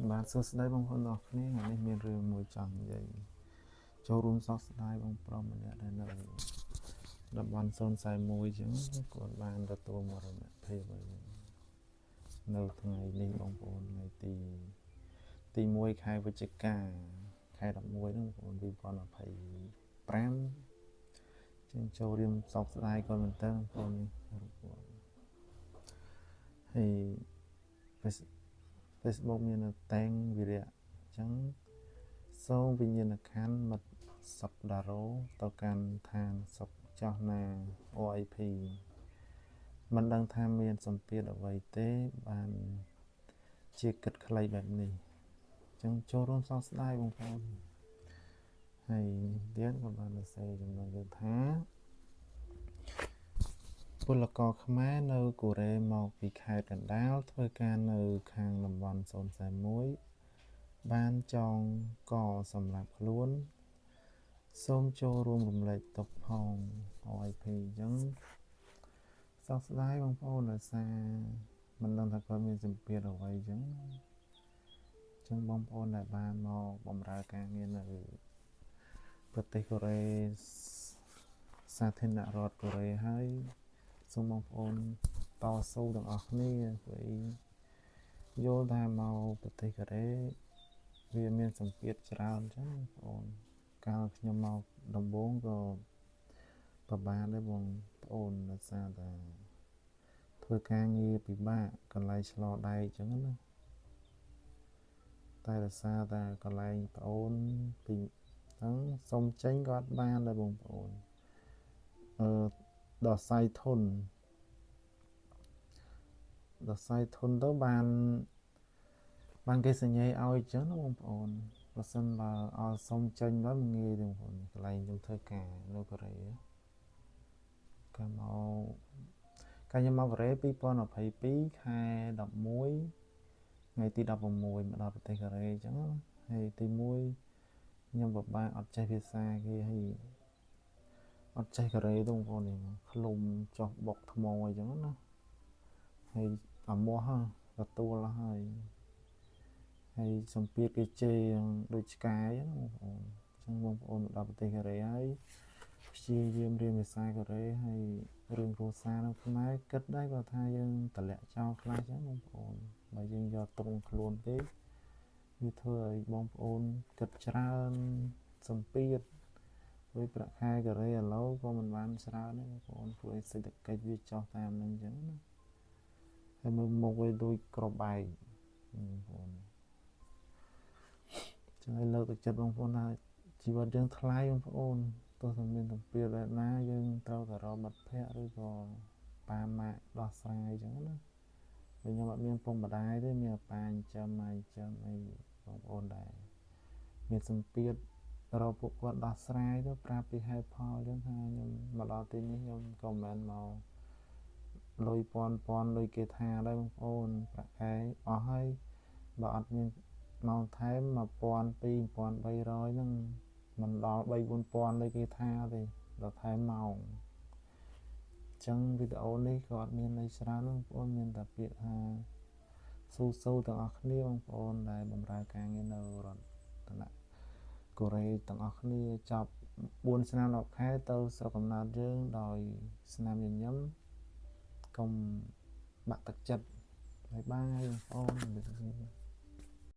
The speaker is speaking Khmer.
បាទសួស្តីបងប្អូនទាំងអស់គ្នាថ្ងៃនេះមានរឿងមួយចង់និយាយចូលរួមសោកស្ដាយបងប្រុសម្នាក់ដែលនៅតំបន់041ចឹងគាត់បានទទួលមរណភាពហើយនៅថ្ងៃនេះបងប្អូនថ្ងៃទី1ខែវិច្ឆិកាខែ11ហ្នឹងបងប្អូន2025ចឹងចូលរួមសោកស្ដាយគាត់មែនតើបងប្អូនហើយ Facebook មានតែងវិរៈអញ្ចឹងសូមវិញ្ញាណក្ខន្ធមិត្តសប្តារោទៅកាន់ឋានសុខចោះណា OIP មិនដឹងថាមានសម្ពាធអ្វីទេបានជាគិតខ្លីបែបនេះអញ្ចឹងចូលរួមសោកស្ដាយបងប្អូនហើយទៀតក៏បានសរសេរចំណុចថាពលករខ្មែរនៅកូរ៉េមកពីខេត្តកណ្ដាលធ្វើការនៅខាងតំបន់041បានចងកសម្រាប់ខ្លួនសូមចូលរួមរំលែកទុក្ខផង OIP អញ្ចឹងសោកស្ដាយបងប្អូនដោយសារមិនដឹងថាគាត់មានសម្ពាធអ្វីអញ្ចឹងបងប្អូនដែលបានមកបម្រើការងារនៅប្រទេសកូរ៉េសាធារណរដ្ឋកូរ៉េហើយសូមបងប្អូនតស៊ូទាំងអស់គ្នាព្រោះយល់ថាមកប្រទេសកូរ៉េវាមានសម្ពាធច្រើនអញ្ចឹងបងប្អូនកាលខ្ញុំមកដំបូងក៏ប្រហែលដែរបងប្អូនដោយសារតែធ្វើការងារពិបាកកន្លែងឆ្លដែកអញ្ចឹងណាតែដោយសារតែកន្លែងប្អូនពីហ្នឹងសុំចេញក៏អត់បានដែរបងប្អូនដល់សៃធុនទៅបានគេសញ្ញាឲ្យអញ្ចឹងណាបងប្អូនបើសិនបើឲ្យសុំចេញទៅមិនងាយទេបងប្អូនកន្លែងខ្ញុំធ្វើការនៅកូរ៉េខ្ញុំមកកូរ៉េ2022ខែ11ថ្ងៃទី16មកដល់ប្រទេសកូរ៉េអញ្ចឹងហើយទី1ខ្ញុំពិបាកអត់ចេះភាសាគេហើយអត់ចេះកូរ៉េទេបងប្អូននេះឃ្លុំចុះបុកថ្មអញ្ចឹងណាហើយអាមាស់ទទួលហើយសម្ពាធគេជេរដូចឆ្កែអញ្ចឹងបងប្អូនដល់ប្រទេសកូរ៉េហើយព្យាយាមរៀនភាសាកូរ៉េហើយរឿងគ្រួសារនៅខ្មែរគិតដែរគាត់ថាយើងតម្លាក់ចោលខ្លះអញ្ចឹងបងប្អូនបើយើងយកទុកខ្លួនពេកវាធ្វើឲ្យបងប្អូនគិតច្រើនសម្ពាធដោយប្រាក់ខែកូរ៉េឥឡូវក៏មិនបានច្រើនដែរបងប្អូនព្រោះសេដ្ឋកិច្ចវាចុះតាមនឹងអញ្ចឹងណាហើយមើលមុខវាដូចក្របបែកបងប្អូនចឹងឲ្យលើកទឹកចិត្តបងប្អូនថាជីវិតយើងថ្លៃបងប្អូនទោះតែមានសម្ពាធបែបណាយើងត្រូវតែរកមិត្តភ័ក្តិឬក៏ប៉ាម៉ាក់ដោះស្រាយអញ្ចឹងណាពេលខ្ញុំអត់មានពុកម្ដាយទេមានប៉ាចិញ្ចឹមម៉ែចិញ្ចឹមអីបងប្អូនដែរមានសម្ពាធរកពួកគាត់ដោះស្រាយទៅប្រាប់ពីហេតុផលអញ្ចឹងថាខ្ញុំមកដល់ទីនេះខ្ញុំក៏មិនមកលុយពាន់លុយគេថាដែរបងប្អូនប្រាក់ខែអស់ហើយបើអត់មានមកថែម1200 1300ហ្នឹងមិនដល់3-4000ដូចគេថាទេដល់ថែមម៉ោងអញ្ចឹងវីដេអូនេះក៏អត់មានន័យច្រើនបងប្អូនមានតែពាក្យថាស៊ូទាំងអស់គ្នាបងប្អូនដែលបម្រើការងារនៅរដ្ឋកូរ៉េទាំងអស់គ្នាចប់4ឆ្នាំ10ខែទៅស្រុកកំណើតយើងដោយស្នាមញញឹមកុំបាក់ទឹកចិត្តបាយបងប្អូន